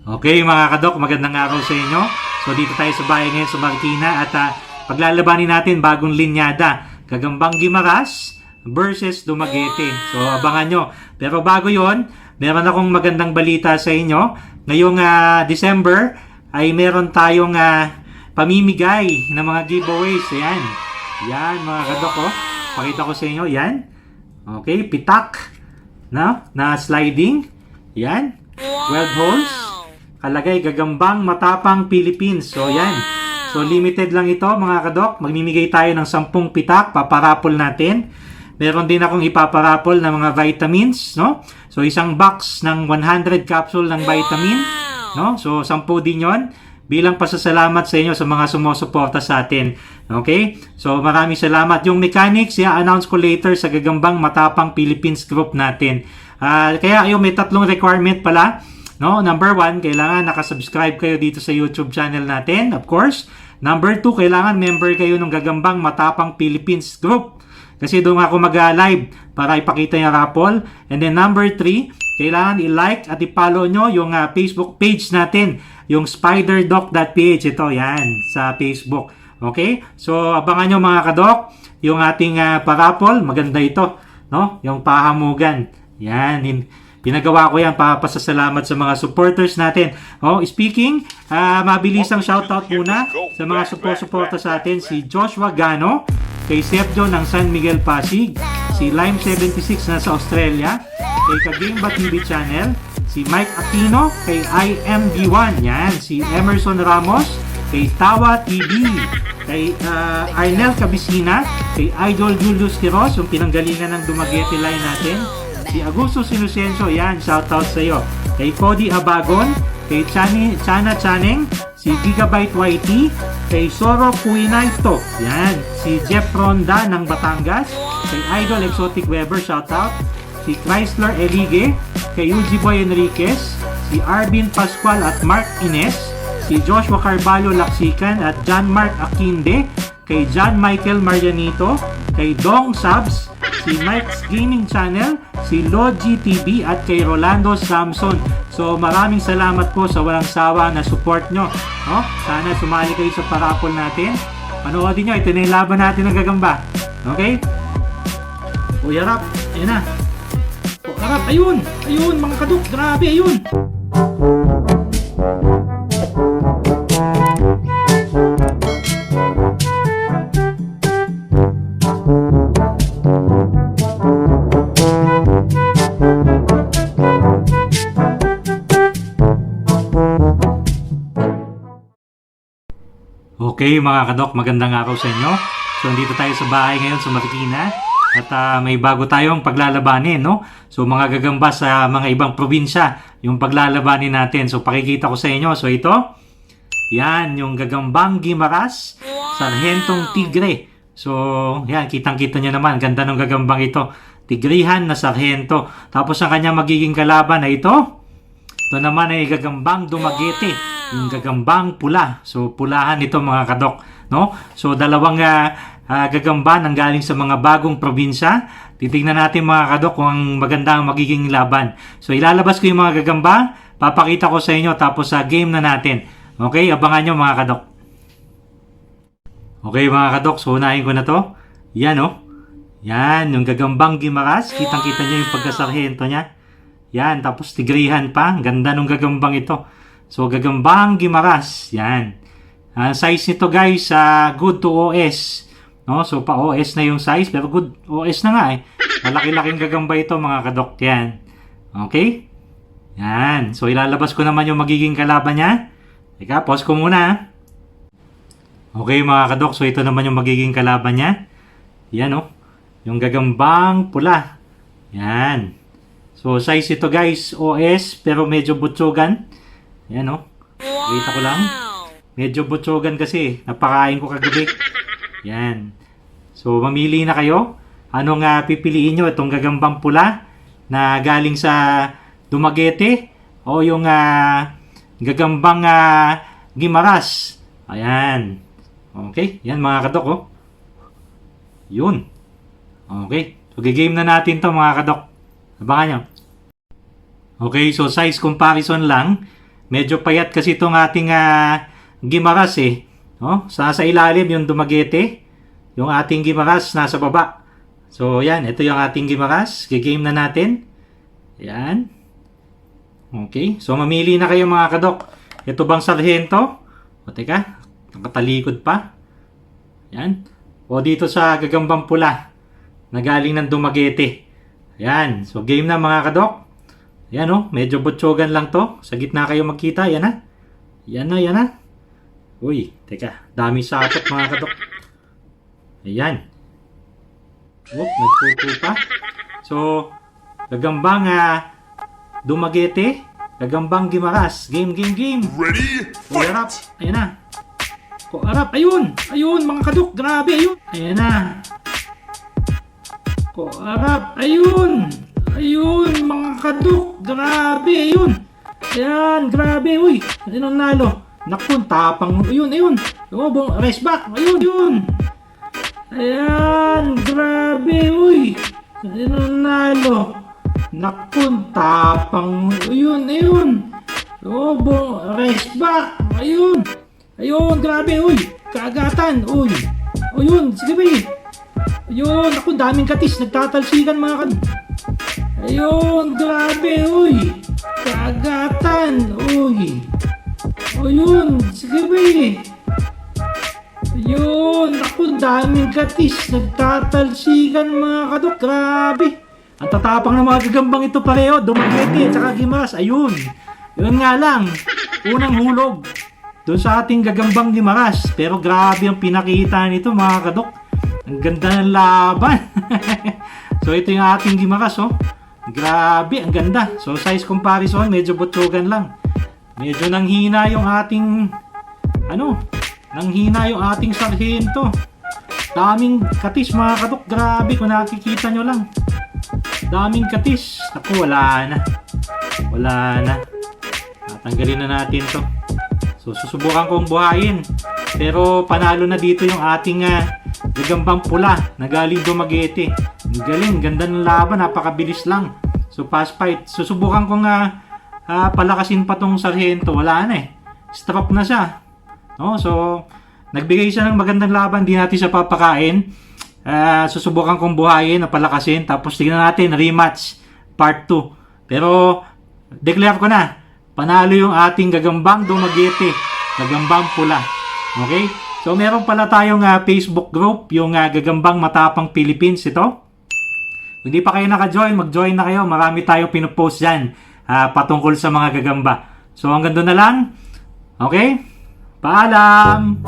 Okay mga kadok, magandang araw sa inyo. So dito tayo sa bahay ngayon sa Marikina at paglalabanin natin bagong linyada. Gagambang Guimaras versus Dumaguete. So abangan nyo. Pero bago yon, meron akong magandang balita sa inyo. Ngayong December ay meron tayong pamimigay ng mga giveaways. Ayan. Yan mga kadok. Oh. Pakita ko sa inyo. Yan. Okay, pitak. Na sliding. Yan. 12 holes. Kalagay, Gagambang Matapang Philippines. So, yan. So, limited lang ito, mga kadok. Magmimigay tayo ng 10 pitak. Paparapol natin. Meron din akong ipaparapol ng mga vitamins, no? So, isang box ng 100 capsule ng vitamin, no? So, 10 din yon bilang pasasalamat sa inyo sa mga sumusuporta sa atin. Okay? So, maraming salamat. Yung mechanics, i-announce ko later sa Gagambang Matapang Philippines group natin. Kaya, ayun, may 3 requirement pala. No, number 1, kailangan nakasubscribe kayo dito sa YouTube channel natin, of course. Number 2, kailangan member kayo ng Gagambang Matapang Philippines group. Kasi doon ako mag-live para ipakita yung raffle. And then number 3, kailangan i-like at i-follow nyo yung Facebook page natin, yung spiderdoc.ph. Ito, yan, sa Facebook. Okay? So, abangan nyo mga kadok, yung ating paraffle, maganda ito, no? Yung pahamugan. Yan, pinagawa ko yan para pasasalamat sa mga supporters natin. Oh, speaking, mabilisang shoutout muna sa mga suporta sa atin. Si Joshua Gano, kay Sergio ng San Miguel Pasig, si Lime76 na sa Australia, kay Kagimba TV Channel, si Mike Aquino, kay IMD1, yan, si Emerson Ramos, kay Tawa TV, kay Arnel Cabisina, kay Idol Julius Quiroz, yung pinanggalingan ng Dumaguete line natin, si Augusto Sinusencio, yan, shoutout sa iyo. Kay Cody Abagon, kay Chana Chaneng, si Gigabyte YT, kay Soro Kuinaito, yan, si Jeff Ronda ng Batangas, kay Idol Exotic Weber, shoutout, si Chrysler Elige, kay Yuji Boy Enriquez, si Arvin Pascual at Mark Ines, si Joshua Carvalho Laksikan at John Mark Akinde, kay John Michael Marianito, kay Dong Subs, si Mike's Gaming Channel, si Logi TV at kay Rolando Samson. So maraming salamat po sa walang sawa na support nyo. No? Sana sumali kayo sa parapol natin. Panoodin nyo, ito na yung laban natin ng Gagamba. Okay? O harap, ayun na. O harap, ayun, ayun mga kaduk, grabe, ayun. Okay mga kadok, magandang araw sa inyo. So nandito tayo sa bahay ngayon sa Marikina at may bago tayong paglalabanin, no? So mga gagamba sa mga ibang probinsya yung paglalabanin natin. So pakikita ko sa inyo. So ito, yan yung Gagambang Guimaras, Sargentong Tigre. So yan, kitang-kita nyo naman, ganda ng gagambang ito. Tigrihan na sarhento. Tapos ang kanya magiging kalaban na ito. Ito naman ay Gagambang Dumaguete, yung Gagambang Pula. So pulahan ito mga kadok, no? So dalawang gagamba nang galing sa mga bagong probinsya. Titingnan natin mga kadok kung ang maganda ang magiging laban. So ilalabas ko yung mga gagamba, papakita ko sa inyo tapos game na natin. Okay, abangan nyo mga kadok. Okay mga kadok, so unahin ko na to. Yan oh. Yan, yung Gagambang Guimaras. Kitang-kita nyo yung pagkasarhento niya. Yan, tapos tigrihan pa. Ganda nung gagambang ito. So, Gagambang Guimaras. Yan. Size nito guys, good to OS. No? So, pa OS na yung size. Pero good OS na nga eh. Malaki-laking gagamba ito mga kadok. Yan. Okay? Yan. So, ilalabas ko naman yung magiging kalaban niya. Teka, pause ko muna. Okay mga kadok. So, ito naman yung magiging kalaban niya. Yan oh. Yung Gagambang Pula. Yan. So, size ito guys, OS, pero medyo butsugan. Yan o. Wait ako lang. Medyo butsugan kasi. Napakain ko kagabi. Yan. So, mamili na kayo. Anong pipiliin nyo? Itong Gagambang Pula na galing sa Dumaguete o yung Gagambang Guimaras. Ayan. Okay. Yan mga kadok oh. Yun. Okay. So, gigame na natin to mga kadok. Abangan nyo. Okay, so size comparison lang. Medyo payat kasi itong ating Gimaras eh. No? Sa ilalim yung Dumaguete. Yung ating Gimaras nasa baba. So yan, ito yung ating Gimaras. Gigame na natin. Yan. Okay. So mamili na kayo mga kadok. Ito bang sarhento? O teka, nakatalikod pa. Yan. O dito sa gagambang pula na galing ng Dumaguete. Yan. So game na mga kadok. Yan medyo butsogan lang to. Sa gitna kayo magkita. Yan na. Yan na. Uy, teka. Dami sapot mga kadok. Ayan. Nagpupo pa. So, gagambang Dumaguete. Gagambang Gimaras. Game. Ready? Kuarap. Ayan na. Kuarap. Ayun mga kadok. Grabe. Ayan na. Kuarap. Ayun mga kadok. Grabe. Ayan. Grabe. Uy. Ayun ang nalo. Nakun. Tapang. Ayun. Rest back. Ayun. Ayan. Grabe. Uy. Ayun ang nalo. Nakun. Tapang. Ayun. Rest back. Ayun. Grabe. Uy. Kaagatan. Uy. Ayun. Sige ba Ayun. Ako, daming katis. Nagtatalsikan mga kan. Ayun. Grabe. Uy. Kaagatan. Uy. Ayun. Sige ba Ayun. Ako, daming katis. Nagtatalsikan mga kadok. Grabe. Ang tatapang ng mga gagambang ito pareho. Dumaguete at saka Gimaras. Ayun. Yun nga lang. Unang hulog. Doon sa ating gagambang Gimaras. Pero grabe ang pinakita nito mga kadok. Ang ganda ng laban. So ito yung ating Gimaras Grabe, ang ganda. So size comparison, medyo butsugan lang. Medyo nanghina yung ating nanghina yung ating sarhento. Daming katis mga kadok. Grabe kung nakikita nyo lang. Daming katis. Ako, wala na. Tatanggalin na natin to. So susubukan kong buhayin. Pero panalo na dito yung ating gagambang pula na galing Dumaguete. Ang galing, ganda ng laban, napakabilis lang. So fast fight. Susubukan kong palakasin pa tong sarhento. Wala na Strap na siya. So nagbigay siya ng magandang laban, di natin siya papakain. Susubukan kong buhayin na palakasin. Tapos tignan natin, rematch part 2. Pero declare ko na, panalo yung ating gagambang Dumaguete, gagambang pula. Okay? So meron pala tayong Facebook group, yung Gagambang Matapang Philippines ito. Kung hindi pa kayo naka-join, mag-join na kayo. Marami tayong pinopost dyan patungkol sa mga gagamba. So hanggang doon na lang. Okay? Paalam!